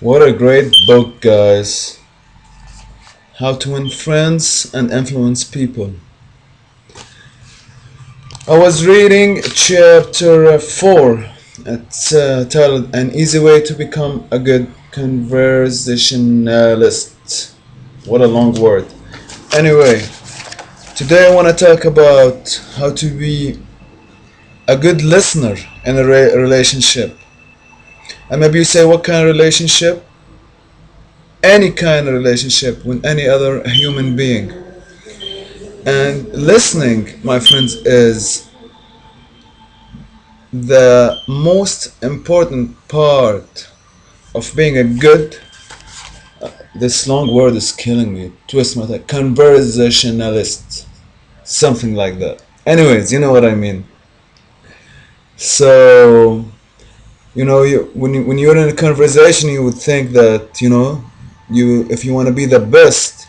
What a great book, guys. How to Win Friends and Influence People. I was reading chapter 4. It's titled An Easy Way to Become a Good Conversationalist. What a long word. Anyway, today I want to talk about how to be a good listener in a relationship. And maybe you say, what kind of relationship? Any kind of relationship with any other human being. And listening, my friends, is the most important part of being a good, this long word is killing me, twist my tongue, conversationalist, something like that. Anyways, you know what I mean. So, when you're in a conversation, you would think that, if you want to be the best,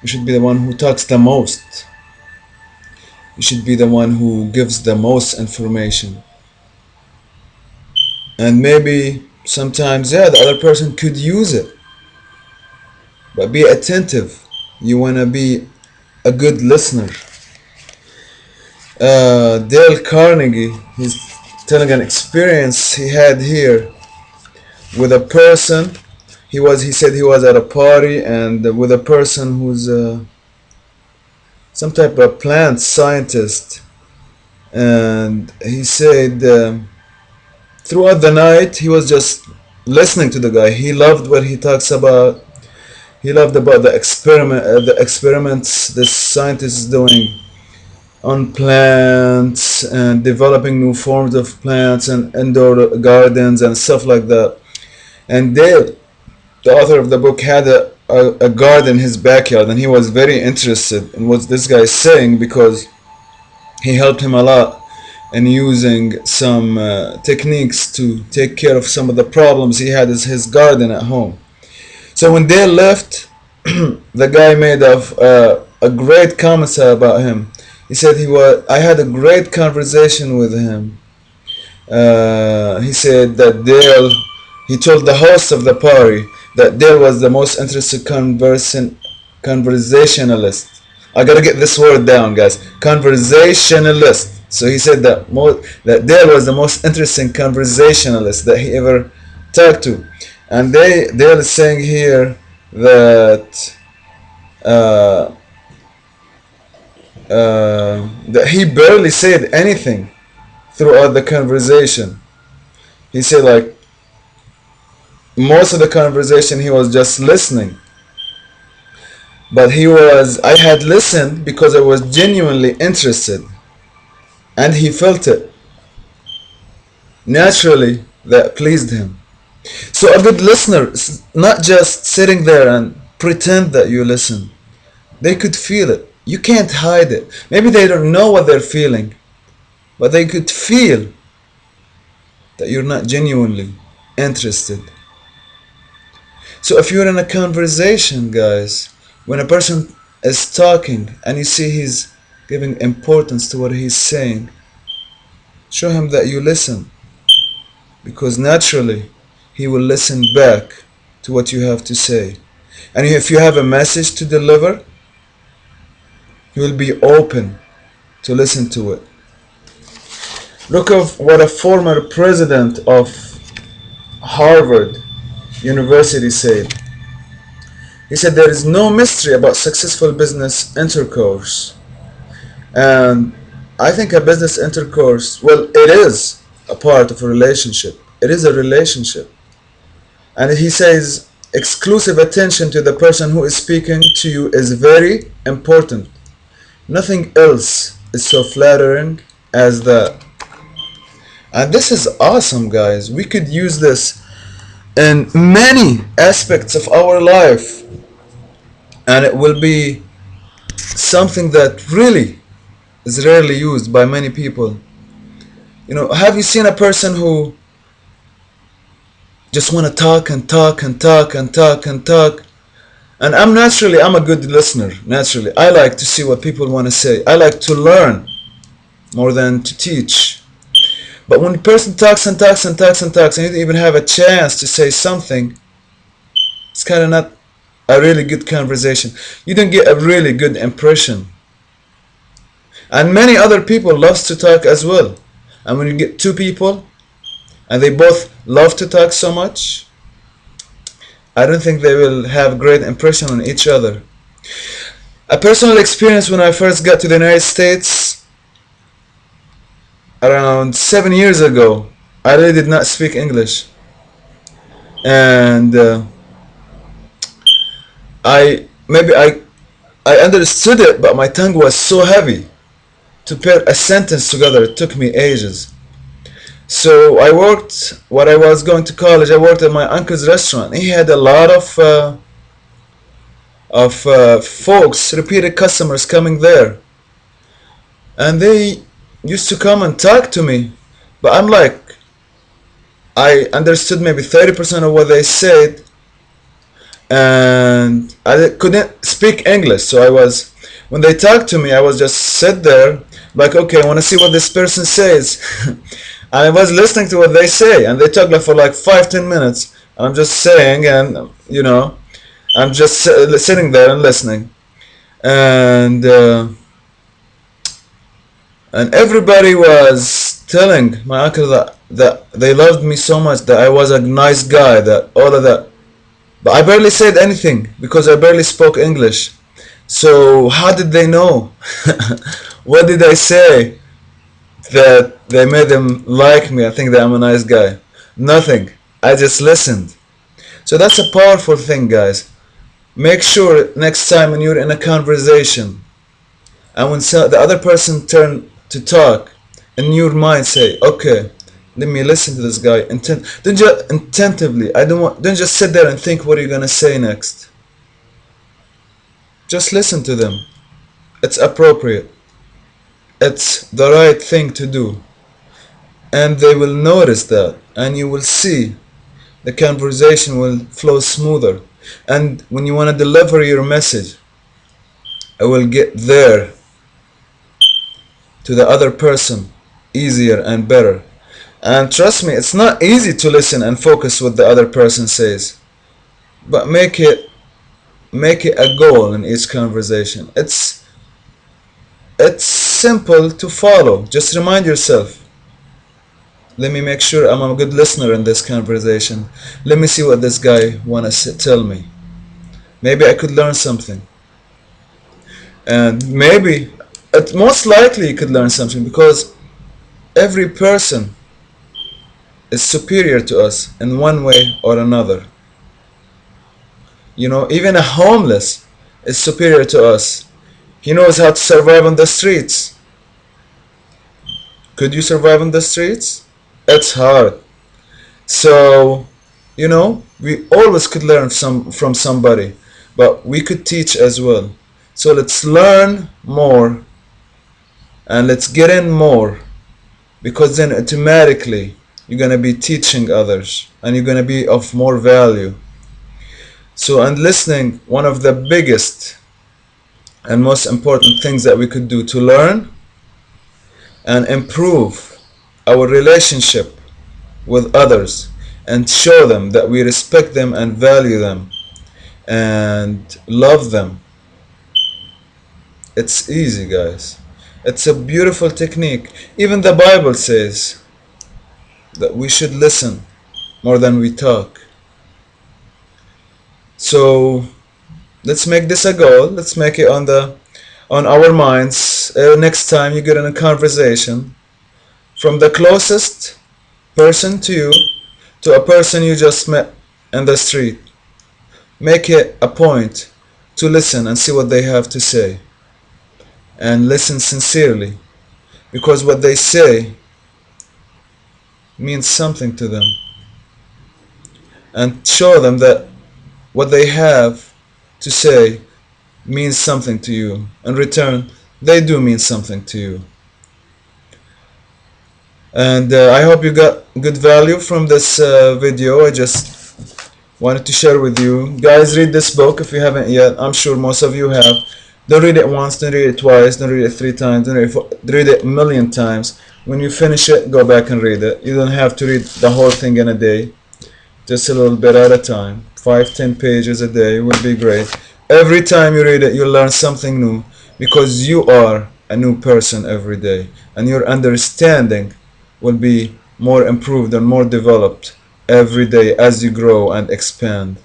you should be the one who talks the most. You should be the one who gives the most information. And maybe sometimes, yeah, the other person could use it. But be attentive. You want to be a good listener. Dale Carnegie, he's telling an experience he had here with a person. He said he was at a party and with a person who's some type of plant scientist. And he said throughout the night he was just listening to the guy. He loved what he talks about. He loved about the experiments this scientist is doing on plants and developing new forms of plants and indoor gardens and stuff like that. And Dale, the author of the book, had a garden in his backyard, and he was very interested in what this guy is saying because he helped him a lot in using some techniques to take care of some of the problems he had in his garden at home. So when Dale left, the guy made a great comment about him. He said I had a great conversation with him. He said that he told the host of the party that Dale was the most interested conversationalist. I gotta get this word down, guys. Conversationalist. So he said that Dale was the most interesting conversationalist that he ever talked to. And Dale is saying here that that he barely said anything throughout the conversation. He said like most of the conversation he was just listening. But I had listened because I was genuinely interested. And he felt it. Naturally, that pleased him. So a good listener is not just sitting there and pretend that you listen. They could feel it. You can't hide it. Maybe they don't know what they're feeling, but they could feel that you're not genuinely interested. So if you're in a conversation, guys, when a person is talking and you see he's giving importance to what he's saying, show him that you listen, because naturally he will listen back to what you have to say. And if you have a message to deliver, he will be open to listen to it. Look at what a former president of Harvard University said. He said there is no mystery about successful business intercourse. And I think a business intercourse, well, it is a part of a relationship. It is a relationship. And he says exclusive attention to the person who is speaking to you is very important. Nothing else is so flattering as that. And this is awesome, guys. We could use this in many aspects of our life. And it will be something that really is rarely used by many people. Have you seen a person who just want to talk and talk and talk and talk and talk? And I'm a good listener, naturally. I like to see what people want to say. I like to learn more than to teach. But when a person talks and talks and talks and talks, and you don't even have a chance to say something, It's kind of not a really good conversation. You don't get a really good impression. And many other people loves to talk as well. And when you get two people and they both love to talk so much, I don't think they will have great impression on each other. A personal experience: when I first got to the United States around 7 years ago, I really did not speak English, and I understood it, but my tongue was so heavy to put a sentence together. It took me ages. So I worked, when I was going to college, I worked at my uncle's restaurant. He had a lot of folks, repeated customers coming there, and they used to come and talk to me. But I'm like, I understood maybe 30% of what they said, and I couldn't speak English. So when they talked to me, I was just sit there like, okay, I want to see what this person says. And I was listening to what they say, and they talk like for like 5-10 minutes, and I'm just saying, and I'm just sitting there and listening, and and everybody was telling my uncle that they loved me so much, that I was a nice guy, that all of that. But I barely said anything because I barely spoke English. So how did they know? What did I say that they made them like me? I think that I'm a nice guy. Nothing. I just listened. So that's a powerful thing, guys. Make sure next time when you're in a conversation and when the other person turn to talk, in your mind say, okay, let me listen to this guy. Don't just intentively. Don't just sit there and think what are you gonna say next. Just listen to them. It's appropriate. It's the right thing to do. And they will notice that, and you will see the conversation will flow smoother. And when you want to deliver your message, it will get there to the other person easier and better. And trust me, it's not easy to listen and focus what the other person says, but make it a goal in each conversation. It's simple to follow. Just remind yourself, let me make sure I'm a good listener in this conversation. Let me see what this guy wants to tell me. Maybe I could learn something. And maybe, most likely you could learn something, because every person is superior to us in one way or another. Even a homeless is superior to us. He knows how to survive on the streets. Could you survive on the streets? It's hard. So, we always could learn from somebody, but we could teach as well. So let's learn more and let's get in more, because then automatically you're going to be teaching others and you're going to be of more value. So, and listening, one of the biggest and most important things that we could do to learn and improve our relationship with others and show them that we respect them and value them and love them. It's easy, guys. It's a beautiful technique. Even the Bible says that we should listen more than we talk. So let's make this a goal. Let's make it on our minds. Next time you get in a conversation, from the closest person to you to a person you just met in the street, make it a point to listen and see what they have to say, and listen sincerely, because what they say means something to them, and show them that what they have to say means something to you. In return, they do mean something to you. And I hope you got good value from this video. I just wanted to share with you. Guys, read this book if you haven't yet. I'm sure most of you have. Don't read it once, don't read it twice, don't read it 3 times, don't read it a million times. When you finish it, go back and read it. You don't have to read the whole thing in a day. Just a little bit at a time. 5-10 pages a day will be great. Every time you read it, you'll learn something new because you are a new person every day, and your understanding will be more improved and more developed every day as you grow and expand.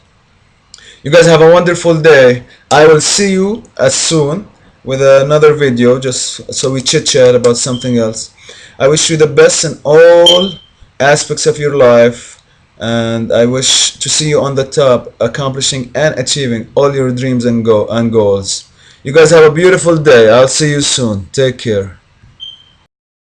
You guys have a wonderful day. I will see you as soon with another video, just so we chit chat about something else. I wish you the best in all aspects of your life, and I wish to see you on the top, accomplishing and achieving all your dreams and goals. You guys have a beautiful day. I'll see you soon. Take care.